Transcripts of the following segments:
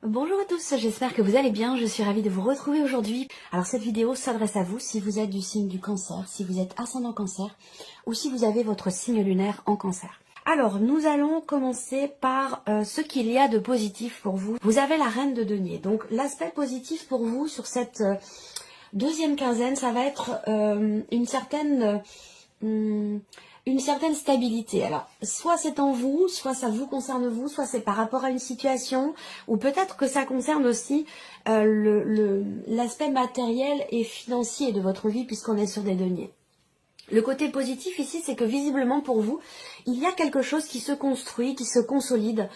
Bonjour à tous, j'espère que vous allez bien, je suis ravie de vous retrouver aujourd'hui. Alors cette vidéo s'adresse à vous si vous êtes du signe du cancer, si vous êtes ascendant cancer ou si vous avez votre signe lunaire en cancer. Alors nous allons commencer par ce qu'il y a de positif pour vous. Vous avez la reine de denier, donc l'aspect positif pour vous sur cette deuxième quinzaine, ça va être une certaine stabilité. Alors, soit c'est en vous, soit ça vous concerne vous, soit c'est par rapport à une situation, ou peut-être que ça concerne aussi l'aspect matériel et financier de votre vie, puisqu'on est sur des deniers. Le côté positif ici, c'est que visiblement pour vous, il y a quelque chose qui se construit, qui se consolide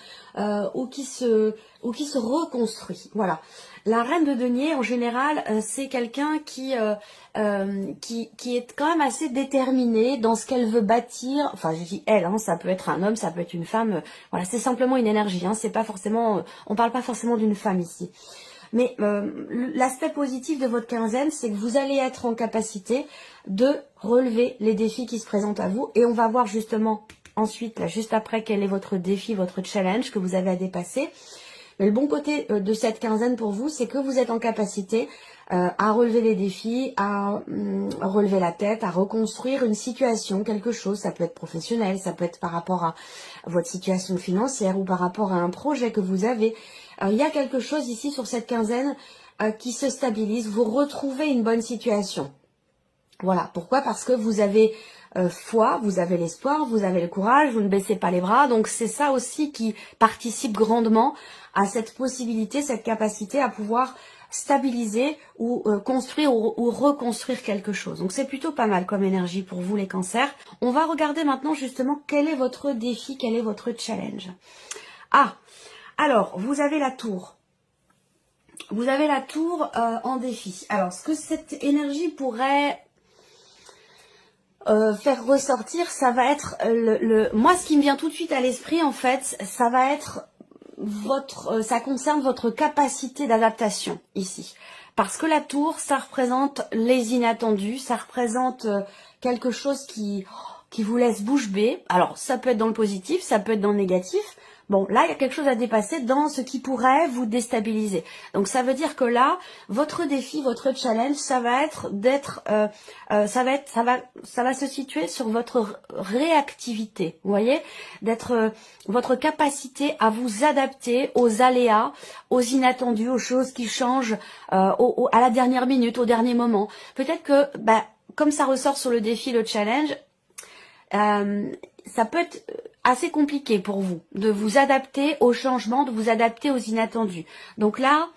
ou qui se reconstruit. Voilà. La reine de denier, en général, c'est quelqu'un qui est quand même assez déterminée dans ce qu'elle veut bâtir. Enfin, je dis elle, hein, ça peut être un homme, ça peut être une femme. Voilà, c'est simplement une énergie. Hein, c'est pas forcément, on parle pas forcément d'une femme ici. Mais l'aspect positif de votre quinzaine, c'est que vous allez être en capacité de relever les défis qui se présentent à vous. Et on va voir justement ensuite, là, juste après, quel est votre défi, votre challenge que vous avez à dépasser. Mais le bon côté de cette quinzaine pour vous, c'est que vous êtes en capacité à relever les défis, à relever la tête, à reconstruire une situation, quelque chose. Ça peut être professionnel, ça peut être par rapport à votre situation financière ou par rapport à un projet que vous avez. Il y a quelque chose ici sur cette quinzaine qui se stabilise. Vous retrouvez une bonne situation. Voilà. Pourquoi? Parce que vous avez foi, vous avez l'espoir, vous avez le courage, vous ne baissez pas les bras. Donc c'est ça aussi qui participe grandement à cette possibilité, cette capacité à pouvoir stabiliser ou construire ou reconstruire quelque chose. Donc c'est plutôt pas mal comme énergie pour vous les cancers. On va regarder maintenant justement quel est votre défi, quel est votre challenge. Ah, alors vous avez la tour. Vous avez la tour en défi. Alors ce que cette énergie pourrait faire ressortir, ça va être moi ce qui me vient tout de suite à l'esprit en fait, ça va être ça concerne votre capacité d'adaptation ici. Parce que la tour, ça représente les inattendus, ça représente quelque chose qui vous laisse bouche bée. Alors, ça peut être dans le positif, ça peut être dans le négatif. Bon, là, il y a quelque chose à dépasser dans ce qui pourrait vous déstabiliser. Donc, ça veut dire que là, votre défi, votre challenge, ça va être d'être, ça va se situer sur votre réactivité. Vous voyez, d'être votre capacité à vous adapter aux aléas, aux inattendus, aux choses qui changent à la dernière minute, au dernier moment. Peut-être que, comme ça ressort sur le défi, le challenge, ça peut être assez compliqué pour vous de vous adapter aux changements, de vous adapter aux inattendus. Donc là,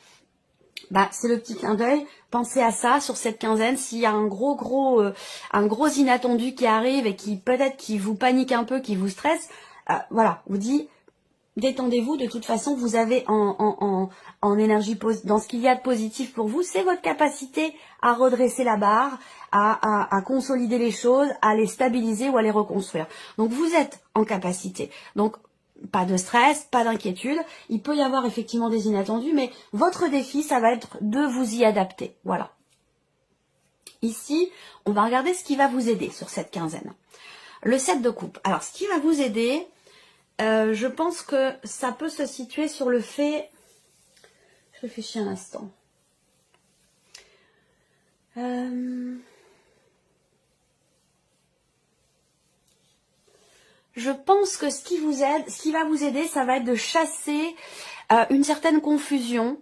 c'est le petit clin d'œil. Pensez à ça sur cette quinzaine. S'il y a un gros inattendu qui arrive et qui peut-être qui vous panique un peu, qui vous stresse, voilà, vous dit détendez-vous. De toute façon, vous avez en énergie dans ce qu'il y a de positif pour vous, c'est votre capacité à redresser la barre, à consolider les choses, à les stabiliser ou à les reconstruire. Donc vous êtes en capacité. Donc pas de stress, pas d'inquiétude. Il peut y avoir effectivement des inattendus, mais votre défi, ça va être de vous y adapter. Voilà. Ici, on va regarder ce qui va vous aider sur cette quinzaine. Le 7 de coupe. Alors, ce qui va vous aider, je pense que ça peut se situer sur le fait... Je réfléchis un instant. Je pense que ce qui va vous aider, ça va être de chasser une certaine confusion.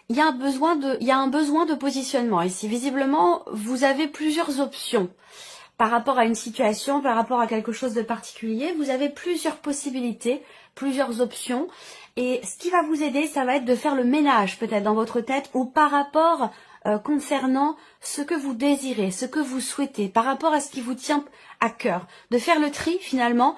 Il y a un besoin de positionnement. Ici, visiblement, vous avez plusieurs options par rapport à une situation, par rapport à quelque chose de particulier. Vous avez plusieurs possibilités, plusieurs options. Et ce qui va vous aider, ça va être de faire le ménage peut-être dans votre tête ou par rapport concernant ce que vous désirez, ce que vous souhaitez, par rapport à ce qui vous tient à cœur. De faire le tri finalement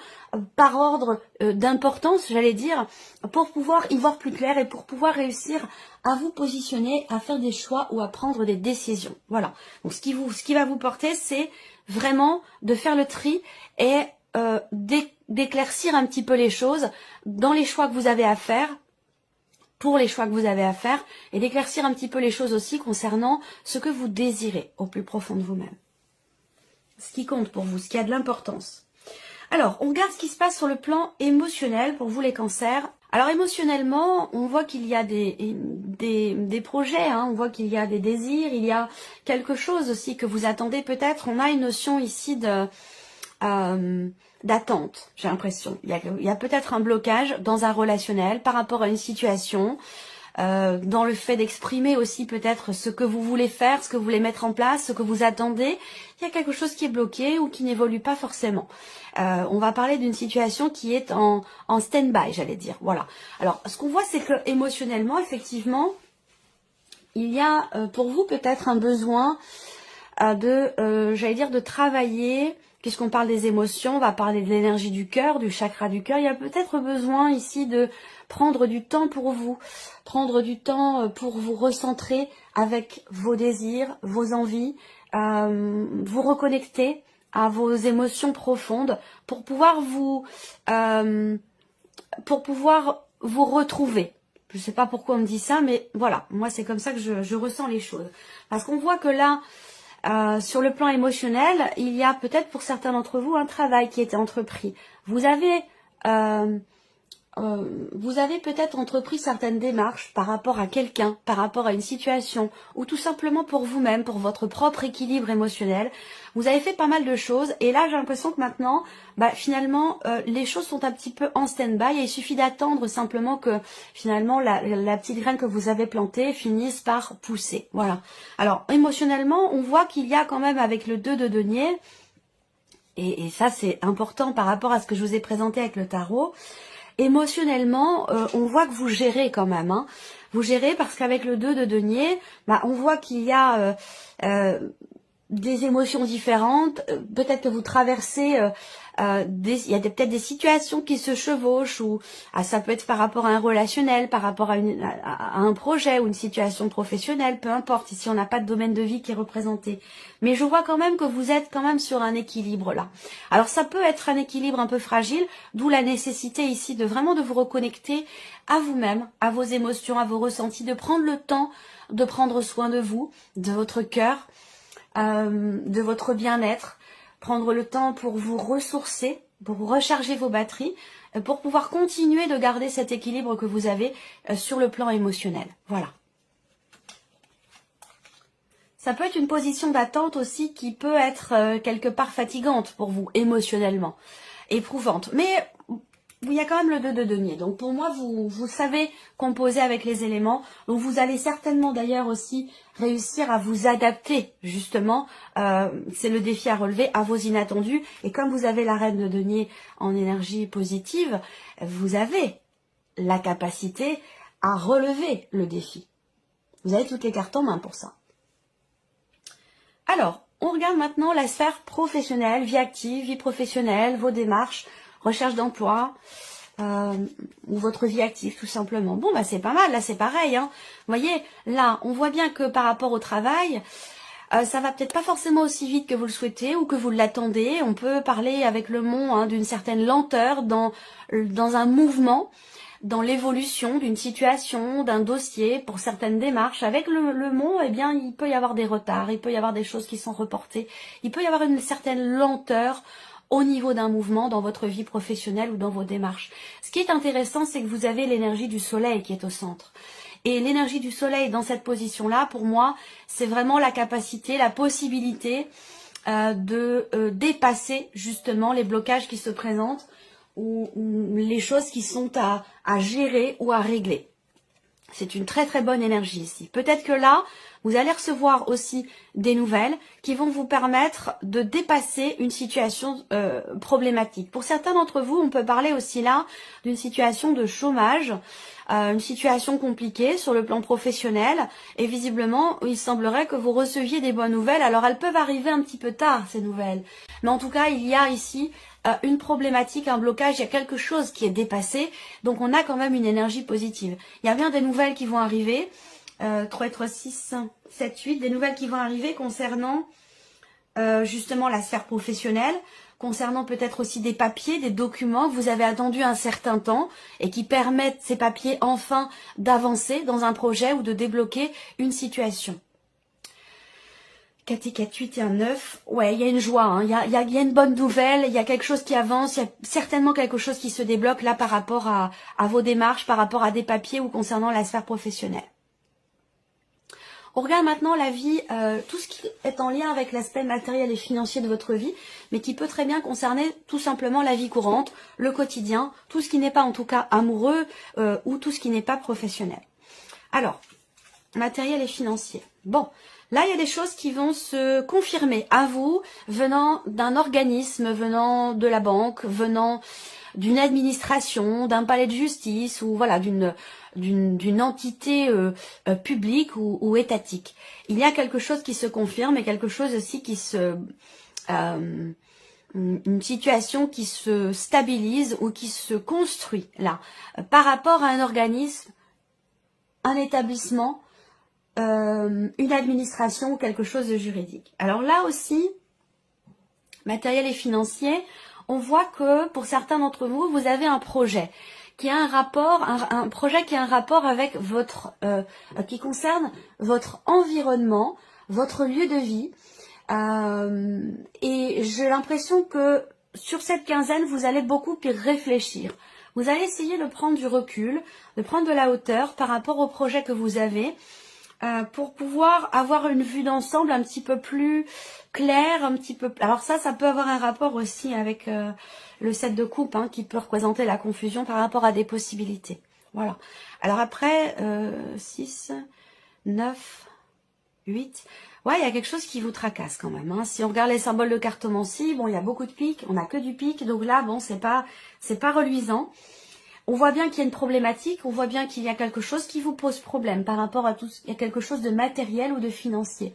par ordre d'importance, j'allais dire, pour pouvoir y voir plus clair et pour pouvoir réussir à vous positionner, à faire des choix ou à prendre des décisions. Voilà. Donc ce qui va vous porter, c'est vraiment de faire le tri et d'éclaircir un petit peu les choses dans les choix que vous avez à faire, pour les choix que vous avez à faire, et d'éclaircir un petit peu les choses aussi concernant ce que vous désirez au plus profond de vous-même. Ce qui compte pour vous, ce qui a de l'importance. Alors, on regarde ce qui se passe sur le plan émotionnel pour vous les cancers. Alors émotionnellement, on voit qu'il y a des projets, hein, on voit qu'il y a des désirs, il y a quelque chose aussi que vous attendez peut-être. On a une notion ici de d'attente, j'ai l'impression. Il y a peut-être un blocage dans un relationnel par rapport à une situation, dans le fait d'exprimer aussi peut-être ce que vous voulez faire, ce que vous voulez mettre en place, ce que vous attendez. Il y a quelque chose qui est bloqué ou qui n'évolue pas forcément. On va parler d'une situation qui est en stand-by, j'allais dire. Voilà. Alors, ce qu'on voit, c'est que émotionnellement, effectivement, il y a pour vous peut-être un besoin j'allais dire, de travailler. Puisqu'on parle des émotions, on va parler de l'énergie du cœur, du chakra du cœur. Il y a peut-être besoin ici de prendre du temps pour vous, prendre du temps pour vous recentrer avec vos désirs, vos envies, vous reconnecter à vos émotions profondes pour pouvoir vous retrouver. Je ne sais pas pourquoi on me dit ça, mais voilà, moi c'est comme ça que je ressens les choses. Parce qu'on voit que là, sur le plan émotionnel, il y a peut-être pour certains d'entre vous un travail qui a été entrepris. Vous avez peut-être entrepris certaines démarches par rapport à quelqu'un, par rapport à une situation, ou tout simplement pour vous-même, pour votre propre équilibre émotionnel. Vous avez fait pas mal de choses, et là j'ai l'impression que maintenant, finalement, les choses sont un petit peu en stand-by, et il suffit d'attendre simplement que finalement la petite graine que vous avez plantée finisse par pousser. Voilà. Alors émotionnellement, on voit qu'il y a quand même avec le 2 de denier, et ça c'est important par rapport à ce que je vous ai présenté avec le tarot. Émotionnellement, on voit que vous gérez quand même. Hein. Vous gérez parce qu'avec le 2 de denier, on voit qu'il y a des émotions différentes. Peut-être que vous traversez, il y a peut-être des situations qui se chevauchent. Ou ça peut être par rapport à un relationnel, par rapport à un projet ou une situation professionnelle, peu importe. Ici, on n'a pas de domaine de vie qui est représenté. Mais je vois quand même que vous êtes quand même sur un équilibre là. Alors ça peut être un équilibre un peu fragile, d'où la nécessité ici de vraiment de vous reconnecter à vous-même, à vos émotions, à vos ressentis, de prendre le temps de prendre soin de vous, de votre cœur, de votre bien-être, prendre le temps pour vous ressourcer, pour recharger vos batteries, pour pouvoir continuer de garder cet équilibre que vous avez sur le plan émotionnel. Voilà. Ça peut être une position d'attente aussi qui peut être quelque part fatigante pour vous, émotionnellement, éprouvante. Mais il y a quand même le 2 de denier. Donc pour moi, vous savez composer avec les éléments. Donc vous allez certainement d'ailleurs aussi réussir à vous adapter, justement. C'est le défi à relever, à vos inattendus. Et comme vous avez la reine de denier en énergie positive, vous avez la capacité à relever le défi. Vous avez toutes les cartes en main pour ça. Alors, on regarde maintenant la sphère professionnelle, vie active, vie professionnelle, vos démarches, recherche d'emploi, ou votre vie active tout simplement. Bon, c'est pas mal, là c'est pareil. Hein. Vous voyez, là, on voit bien que par rapport au travail, ça va peut-être pas forcément aussi vite que vous le souhaitez ou que vous l'attendez. On peut parler avec le mont d'une certaine lenteur dans un mouvement, dans l'évolution d'une situation, d'un dossier, pour certaines démarches. Avec le mont, eh bien, il peut y avoir des retards, il peut y avoir des choses qui sont reportées, il peut y avoir une certaine lenteur au niveau d'un mouvement dans votre vie professionnelle ou dans vos démarches. Ce qui est intéressant, c'est que vous avez l'énergie du soleil qui est au centre. Et l'énergie du soleil dans cette position-là, pour moi, c'est vraiment la capacité, la possibilité de dépasser justement les blocages qui se présentent ou les choses qui sont à gérer ou à régler. C'est une très très bonne énergie ici. Peut-être que là, vous allez recevoir aussi des nouvelles qui vont vous permettre de dépasser une situation problématique. Pour certains d'entre vous, on peut parler aussi là d'une situation de chômage, une situation compliquée sur le plan professionnel. Et visiblement, il semblerait que vous receviez des bonnes nouvelles. Alors elles peuvent arriver un petit peu tard, ces nouvelles. Mais en tout cas, il y a ici une problématique, un blocage, il y a quelque chose qui est dépassé. Donc on a quand même une énergie positive. Il y a bien des nouvelles qui vont arriver. 3, 3, 6, 7, 8, des nouvelles qui vont arriver concernant justement la sphère professionnelle, concernant peut-être aussi des papiers, des documents que vous avez attendu un certain temps et qui permettent ces papiers enfin d'avancer dans un projet ou de débloquer une situation. 4 et 4, 8 et un 9. Ouais, il y a une joie, hein. Il y a une bonne nouvelle, il y a quelque chose qui avance, il y a certainement quelque chose qui se débloque là par rapport à vos démarches, par rapport à des papiers ou concernant la sphère professionnelle. On regarde maintenant la vie, tout ce qui est en lien avec l'aspect matériel et financier de votre vie, mais qui peut très bien concerner tout simplement la vie courante, le quotidien, tout ce qui n'est pas en tout cas amoureux ou tout ce qui n'est pas professionnel. Alors, matériel et financier. Bon, là il y a des choses qui vont se confirmer à vous, venant d'un organisme, venant de la banque, venant d'une administration, d'un palais de justice ou voilà d'une entité publique ou étatique. Il y a quelque chose qui se confirme et quelque chose aussi qui se une situation qui se stabilise ou qui se construit là par rapport à un organisme, un établissement, une administration ou quelque chose de juridique. Alors là aussi, matériel et financier, on voit que pour certains d'entre vous, vous avez un projet qui a un rapport, un projet qui a un rapport avec votre, qui concerne votre environnement, votre lieu de vie. Et j'ai l'impression que sur cette quinzaine, vous allez beaucoup y réfléchir. Vous allez essayer de prendre du recul, de prendre de la hauteur par rapport au projet que vous avez, pour pouvoir avoir une vue d'ensemble un petit peu plus claire, un petit peu. Alors ça peut avoir un rapport aussi avec le 7 de coupe, hein, qui peut représenter la confusion par rapport à des possibilités. Voilà. Alors après, 6, 9, 8... Ouais, il y a quelque chose qui vous tracasse quand même. Hein. Si on regarde les symboles de cartomancie, bon, il y a beaucoup de piques, on n'a que du pique, donc là, bon, c'est pas reluisant. On voit bien qu'il y a une problématique, on voit bien qu'il y a quelque chose qui vous pose problème par rapport à tout, il y a quelque chose de matériel ou de financier.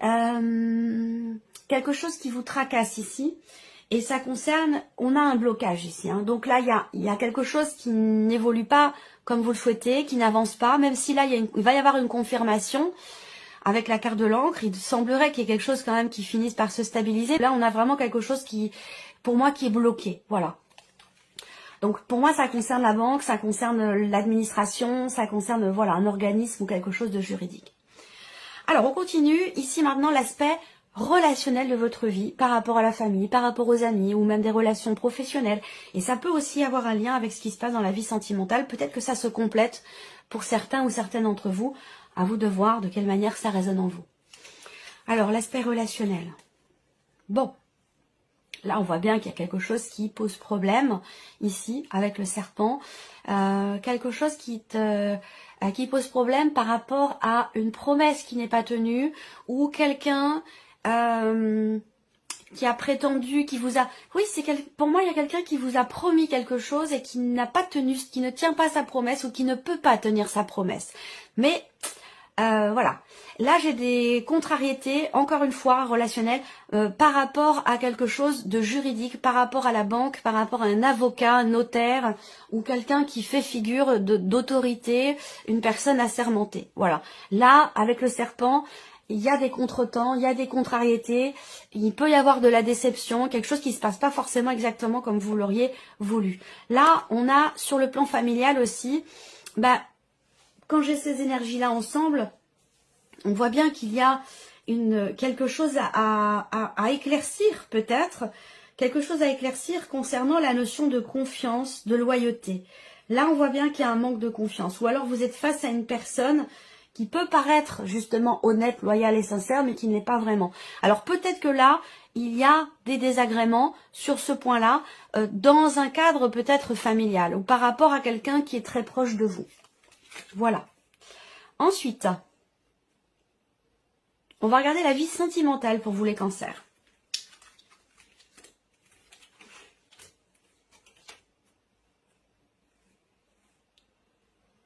Quelque chose qui vous tracasse ici. Et ça concerne, on a un blocage ici. Hein. Donc là, il y a quelque chose qui n'évolue pas comme vous le souhaitez, qui n'avance pas, même si là, il va y avoir une confirmation. Avec la carte de l'encre, il semblerait qu'il y ait quelque chose quand même qui finisse par se stabiliser. Là, on a vraiment quelque chose qui, pour moi, qui est bloqué. Voilà. Donc, pour moi, ça concerne la banque, ça concerne l'administration, ça concerne, voilà, un organisme ou quelque chose de juridique. Alors, on continue. Ici, maintenant, l'aspect relationnel de votre vie par rapport à la famille, par rapport aux amis ou même des relations professionnelles. Et ça peut aussi avoir un lien avec ce qui se passe dans la vie sentimentale. Peut-être que ça se complète pour certains ou certaines d'entre vous. À vous de voir de quelle manière ça résonne en vous. Alors, l'aspect relationnel. Bon, là, on voit bien qu'il y a quelque chose qui pose problème, ici, avec le serpent. Quelque chose qui pose problème par rapport à une promesse qui n'est pas tenue, ou quelqu'un qui a prétendu, qui vous a... Oui, pour moi, il y a quelqu'un qui vous a promis quelque chose et qui n'a pas tenu, qui ne tient pas sa promesse ou qui ne peut pas tenir sa promesse. Mais... voilà, là j'ai des contrariétés, encore une fois, relationnelles, par rapport à quelque chose de juridique, par rapport à la banque, par rapport à un avocat, un notaire, ou quelqu'un qui fait figure d'autorité, une personne assermentée. Voilà, là, avec le serpent, il y a des contretemps, il y a des contrariétés, il peut y avoir de la déception, quelque chose qui ne se passe pas forcément exactement comme vous l'auriez voulu. Là, on a, sur le plan familial aussi, quand j'ai ces énergies-là ensemble, on voit bien qu'il y a quelque chose à éclaircir peut-être, quelque chose à éclaircir concernant la notion de confiance, de loyauté. Là, on voit bien qu'il y a un manque de confiance. Ou alors vous êtes face à une personne qui peut paraître justement honnête, loyale et sincère, mais qui ne l'est pas vraiment. Alors peut-être que là, il y a des désagréments sur ce point-là, dans un cadre peut-être familial, ou par rapport à quelqu'un qui est très proche de vous. Voilà. Ensuite, on va regarder la vie sentimentale pour vous les cancers.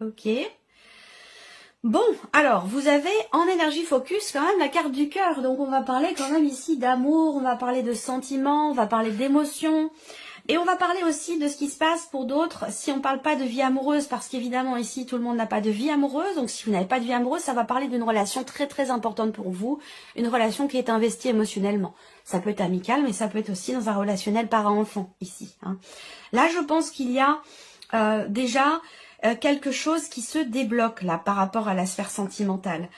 Ok. Bon, alors, vous avez en énergie focus quand même la carte du cœur. Donc, on va parler quand même ici d'amour, on va parler de sentiments, on va parler d'émotions. Et on va parler aussi de ce qui se passe pour d'autres si on ne parle pas de vie amoureuse, parce qu'évidemment ici tout le monde n'a pas de vie amoureuse, donc si vous n'avez pas de vie amoureuse, ça va parler d'une relation très très importante pour vous, une relation qui est investie émotionnellement. Ça peut être amical, mais ça peut être aussi dans un relationnel parent-enfant ici. Hein. Là je pense qu'il y a déjà quelque chose qui se débloque là par rapport à la sphère sentimentale.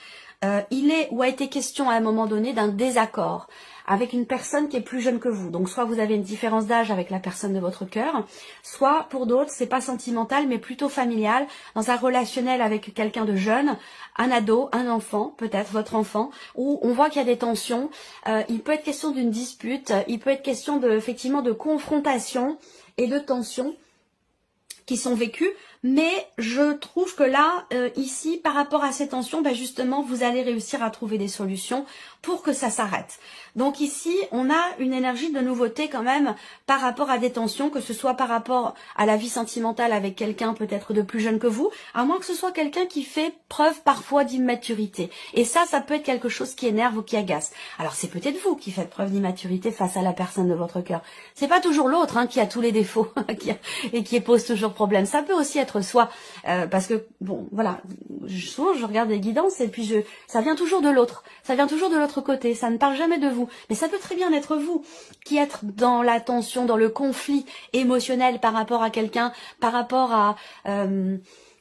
il est ou a été question à un moment donné d'un désaccord avec une personne qui est plus jeune que vous. Donc soit vous avez une différence d'âge avec la personne de votre cœur, soit pour d'autres c'est pas sentimental mais plutôt familial, dans un relationnel avec quelqu'un de jeune, un ado, un enfant, peut-être votre enfant, où on voit qu'il y a des tensions. Il peut être question d'une dispute, il peut être question de effectivement de confrontation et de tension qui sont vécues, mais je trouve que là, ici, par rapport à ces tensions, ben justement, vous allez réussir à trouver des solutions pour que ça s'arrête. Donc ici, on a une énergie de nouveauté quand même par rapport à des tensions, que ce soit par rapport à la vie sentimentale avec quelqu'un peut-être de plus jeune que vous, à moins que ce soit quelqu'un qui fait preuve parfois d'immaturité. Et ça peut être quelque chose qui énerve ou qui agace. Alors c'est peut-être vous qui faites preuve d'immaturité face à la personne de votre cœur. C'est pas toujours l'autre qui a tous les défauts et qui pose toujours problème. Ça peut aussi être soi, parce que bon, voilà, souvent je regarde les guidances et puis ça vient toujours de l'autre, ça vient toujours de l'autre côté, ça ne parle jamais de vous. Mais ça peut très bien être vous qui êtes dans la tension, dans le conflit émotionnel par rapport à quelqu'un, par rapport à...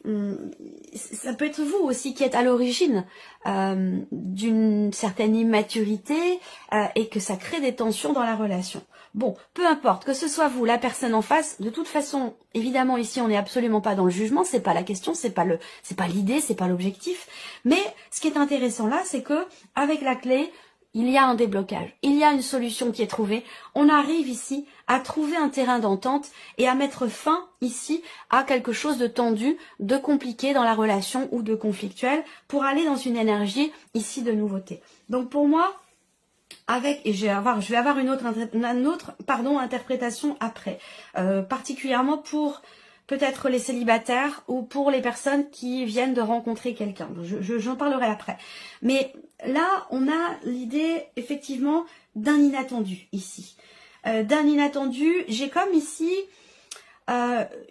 ça peut être vous aussi qui êtes à l'origine d'une certaine immaturité et que ça crée des tensions dans la relation. Bon, peu importe, que ce soit vous, la personne en face, de toute façon, évidemment ici on n'est absolument pas dans le jugement, c'est pas la question, c'est pas l'idée, c'est pas l'objectif. Mais ce qui est intéressant là, c'est que avec la clé, il y a un déblocage, il y a une solution qui est trouvée. On arrive ici à trouver un terrain d'entente et à mettre fin ici à quelque chose de tendu, de compliqué dans la relation ou de conflictuel pour aller dans une énergie ici de nouveauté. Donc pour moi, et je vais avoir une autre interprétation après, particulièrement pour peut-être les célibataires ou pour les personnes qui viennent de rencontrer quelqu'un. J'en parlerai après. Mais là, on a l'idée effectivement d'un inattendu ici. D'un inattendu, j'ai comme ici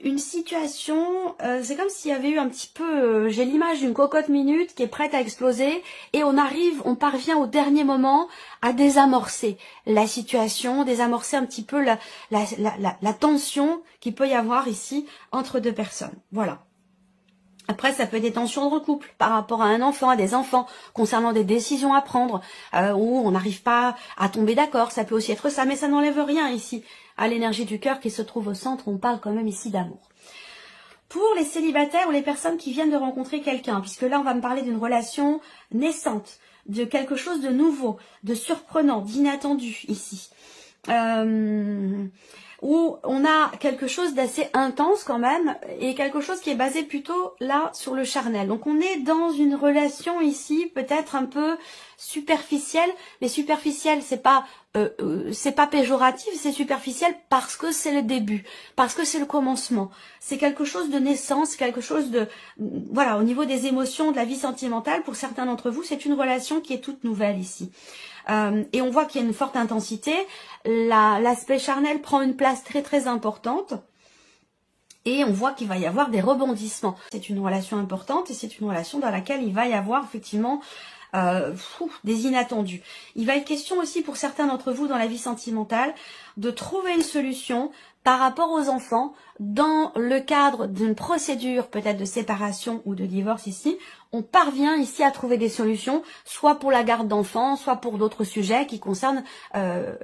une situation, c'est comme s'il y avait eu un petit peu, j'ai l'image d'une cocotte minute qui est prête à exploser et on parvient au dernier moment à désamorcer la situation, désamorcer un petit peu la tension qu'il peut y avoir ici entre deux personnes. Voilà. Après, ça peut être des tensions de couple par rapport à un enfant, à des enfants, concernant des décisions à prendre, où on n'arrive pas à tomber d'accord. Ça peut aussi être ça, mais ça n'enlève rien ici à l'énergie du cœur qui se trouve au centre. On parle quand même ici d'amour. Pour les célibataires ou les personnes qui viennent de rencontrer quelqu'un, puisque là, on va me parler d'une relation naissante, de quelque chose de nouveau, de surprenant, d'inattendu ici. Où on a quelque chose d'assez intense quand même, et quelque chose qui est basé plutôt là sur le charnel. Donc on est dans une relation ici peut-être un peu superficielle, mais superficielle c'est pas péjoratif, c'est superficiel parce que c'est le début, parce que c'est le commencement. C'est quelque chose de naissance, quelque chose de... Voilà, au niveau des émotions, de la vie sentimentale, pour certains d'entre vous, c'est une relation qui est toute nouvelle ici. Et on voit qu'il y a une forte intensité, l'aspect charnel prend une place très très importante et on voit qu'il va y avoir des rebondissements. C'est une relation importante et c'est une relation dans laquelle il va y avoir effectivement des inattendus. Il va être question aussi pour certains d'entre vous dans la vie sentimentale de trouver une solution par rapport aux enfants dans le cadre d'une procédure peut-être de séparation ou de divorce ici. On parvient ici à trouver des solutions, soit pour la garde d'enfants, soit pour d'autres sujets qui concernent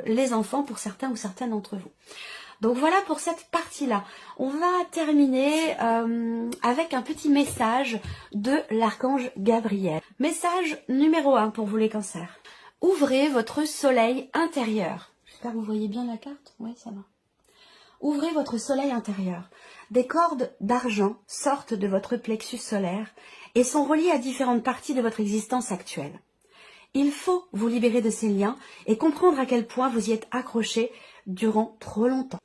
les enfants pour certains ou certaines d'entre vous. Donc voilà pour cette partie-là. On va terminer avec un petit message de l'archange Gabriel. Message numéro 1 pour vous les cancers. Ouvrez votre soleil intérieur. J'espère que vous voyez bien la carte. Oui, ça va. Ouvrez votre soleil intérieur. Des cordes d'argent sortent de votre plexus solaire et sont reliées à différentes parties de votre existence actuelle. Il faut vous libérer de ces liens et comprendre à quel point vous y êtes accroché durant trop longtemps.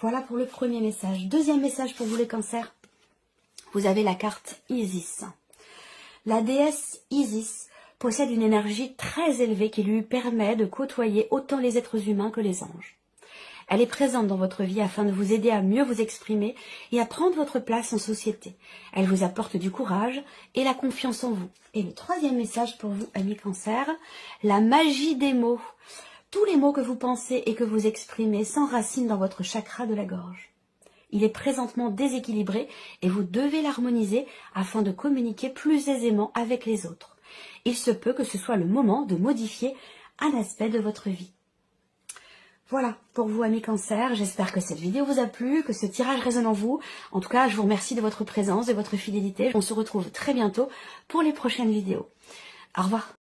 Voilà pour le premier message. Deuxième message pour vous les cancers. Vous avez la carte Isis. La déesse Isis possède une énergie très élevée qui lui permet de côtoyer autant les êtres humains que les anges. Elle est présente dans votre vie afin de vous aider à mieux vous exprimer et à prendre votre place en société. Elle vous apporte du courage et la confiance en vous. Et le troisième message pour vous, amis cancers, la magie des mots. Tous les mots que vous pensez et que vous exprimez s'enracinent dans votre chakra de la gorge. Il est présentement déséquilibré et vous devez l'harmoniser afin de communiquer plus aisément avec les autres. il se peut que ce soit le moment de modifier un aspect de votre vie. Voilà pour vous amis Cancer, j'espère que cette vidéo vous a plu, que ce tirage résonne en vous. En tout cas, je vous remercie de votre présence, de votre fidélité. On se retrouve très bientôt pour les prochaines vidéos. Au revoir.